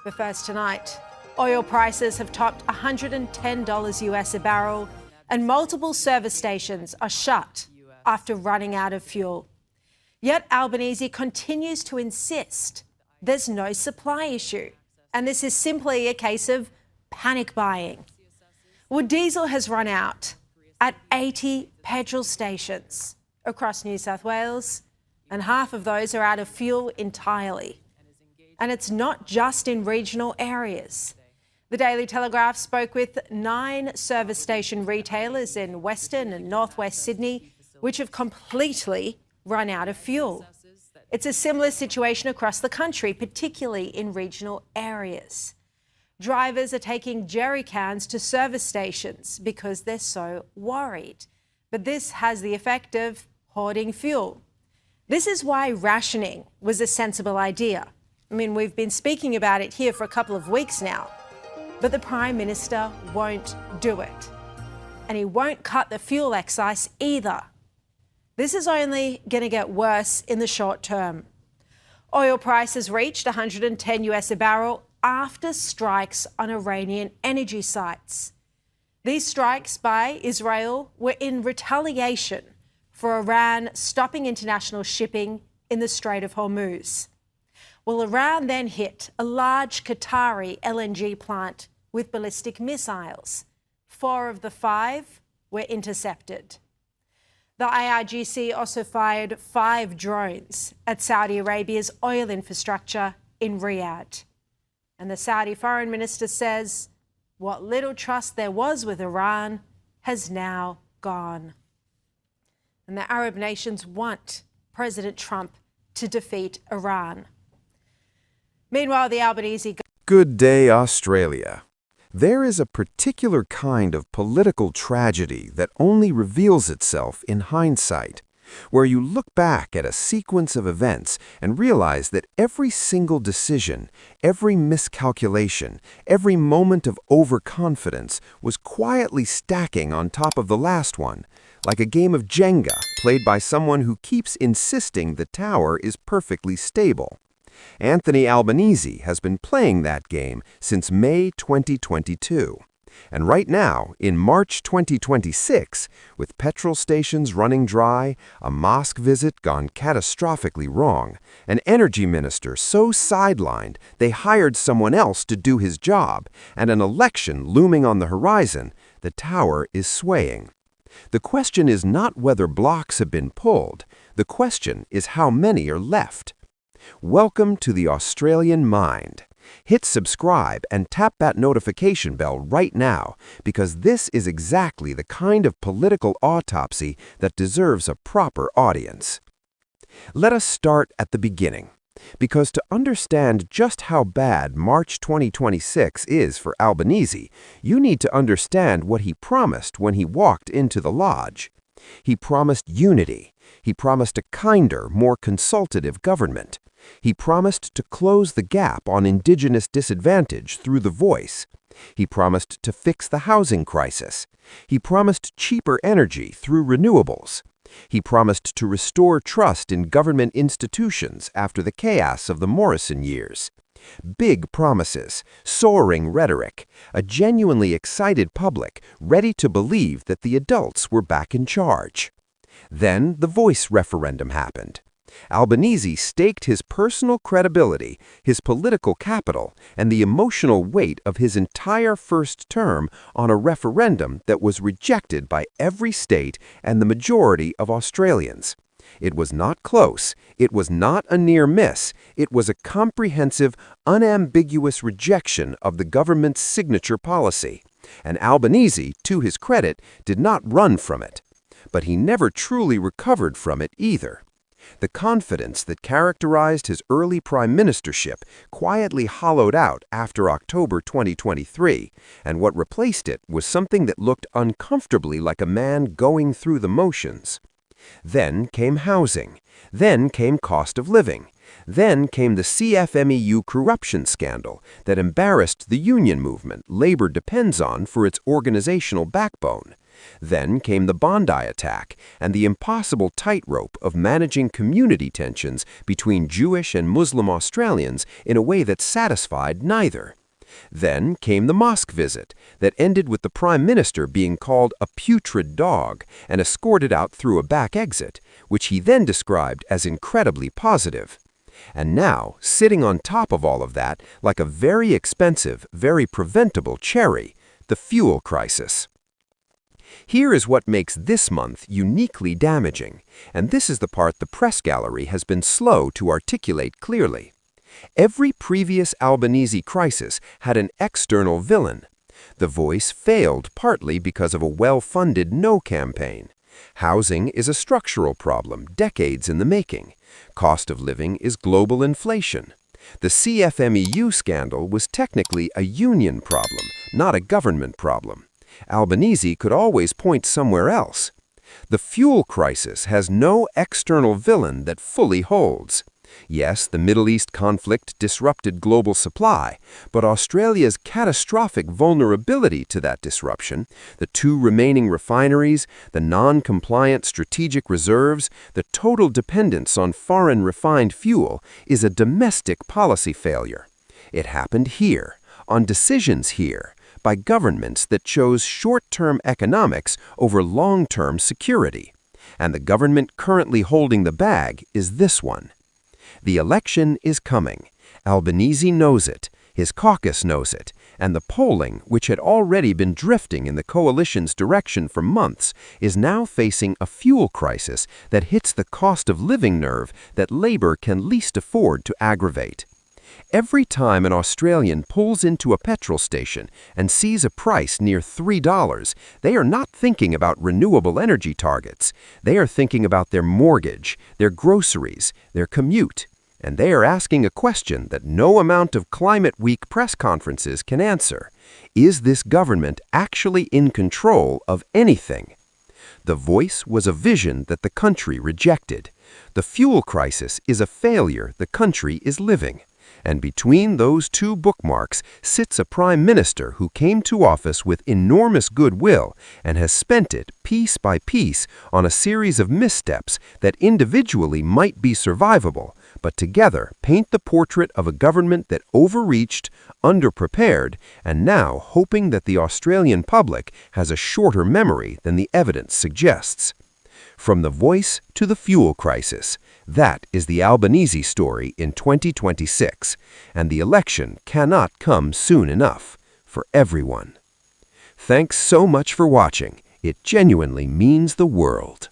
But first tonight, oil prices have topped $110 US a barrel, and multiple service stations are shut after running out of fuel. Yet Albanese continues to insist there's no supply issue, and this is simply a case of panic buying. Well, diesel has run out at 80 petrol stations across New South Wales, and half of those are out of fuel entirely. And it's not just in regional areas. The Daily Telegraph spoke with 9 service station retailers in Western and Northwest Sydney, which have completely run out of fuel. It's a similar situation across the country, particularly in regional areas. Drivers are taking jerry cans to service stations because they're so worried. But this has the effect of hoarding fuel. This is why rationing was a sensible idea. I mean, we've been speaking about it here for a couple of weeks now, but the Prime Minister won't do it. And he won't cut the fuel excise either. This is only going to get worse in the short term. Oil prices reached 110 US a barrel after strikes on Iranian energy sites. These strikes by Israel were in retaliation for Iran stopping international shipping in the Strait of Hormuz. Well, Iran then hit a large Qatari LNG plant with ballistic missiles. 4 of the 5 were intercepted. The IRGC also fired 5 drones at Saudi Arabia's oil infrastructure in Riyadh. And the Saudi foreign minister says what little trust there was with Iran has now gone. And the Arab nations want President Trump to defeat Iran. Meanwhile, the Albanese... Good day, Australia. There is a particular kind of political tragedy that only reveals itself in hindsight, where you look back at a sequence of events and realize that every single decision, every miscalculation, every moment of overconfidence was quietly stacking on top of the last one, like a game of Jenga played by someone who keeps insisting the tower is perfectly stable. Anthony Albanese has been playing that game since May 2022. And right now, in March 2026, with petrol stations running dry, a mosque visit gone catastrophically wrong, an energy minister so sidelined they hired someone else to do his job, and an election looming on the horizon, the tower is swaying. The question is not whether blocks have been pulled. The question is how many are left. Welcome to the Australian Mind. Hit subscribe and tap that notification bell right now, because this is exactly the kind of political autopsy that deserves a proper audience. Let us start at the beginning, because to understand just how bad March 2026 is for Albanese, you need to understand what he promised when he walked into the lodge. He promised unity. He promised a kinder, more consultative government. He promised to close the gap on Indigenous disadvantage through the voice. He promised to fix the housing crisis. He promised cheaper energy through renewables. He promised to restore trust in government institutions after the chaos of the Morrison years. Big promises, soaring rhetoric, a genuinely excited public ready to believe that the adults were back in charge. Then the voice referendum happened. Albanese staked his personal credibility, his political capital, and the emotional weight of his entire first term on a referendum that was rejected by every state and the majority of Australians. It was not close. It was not a near miss. It was a comprehensive, unambiguous rejection of the government's signature policy. And Albanese, to his credit, did not run from it. But he never truly recovered from it either. The confidence that characterized his early prime ministership quietly hollowed out after October 2023, and what replaced it was something that looked uncomfortably like a man going through the motions. Then came housing. Then came cost of living. Then came the CFMEU corruption scandal that embarrassed the union movement Labour depends on for its organizational backbone. Then came the Bondi attack and the impossible tightrope of managing community tensions between Jewish and Muslim Australians in a way that satisfied neither. Then came the mosque visit that ended with the Prime Minister being called a putrid dog and escorted out through a back exit, which he then described as incredibly positive. And now, sitting on top of all of that, like a very expensive, very preventable cherry, the fuel crisis. Here is what makes this month uniquely damaging, and this is the part the press gallery has been slow to articulate clearly. Every previous Albanese crisis had an external villain. The Voice failed partly because of a well-funded no campaign. Housing is a structural problem, decades in the making. Cost of living is global inflation. The CFMEU scandal was technically a union problem, not a government problem. Albanese could always point somewhere else. The fuel crisis has no external villain that fully holds. Yes, the Middle East conflict disrupted global supply, but Australia's catastrophic vulnerability to that disruption, the 2 remaining refineries, the non-compliant strategic reserves, the total dependence on foreign refined fuel, is a domestic policy failure. It happened here, on decisions here, by governments that chose short-term economics over long-term security. And the government currently holding the bag is this one. The election is coming. Albanese knows it, his caucus knows it, and the polling, which had already been drifting in the coalition's direction for months, is now facing a fuel crisis that hits the cost of living nerve that Labour can least afford to aggravate. Every time an Australian pulls into a petrol station and sees a price near $3, they are not thinking about renewable energy targets. They are thinking about their mortgage, their groceries, their commute. And they are asking a question that no amount of Climate Week press conferences can answer. Is this government actually in control of anything? The Voice was a vision that the country rejected. The fuel crisis is a failure the country is living. And between those 2 bookmarks sits a prime minister who came to office with enormous goodwill and has spent it piece by piece on a series of missteps that individually might be survivable, but together paint the portrait of a government that overreached, underprepared, and now hoping that the Australian public has a shorter memory than the evidence suggests. From the Voice to the fuel crisis, that is the Albanese story in 2026, and the election cannot come soon enough for everyone. Thanks so much for watching. It genuinely means the world.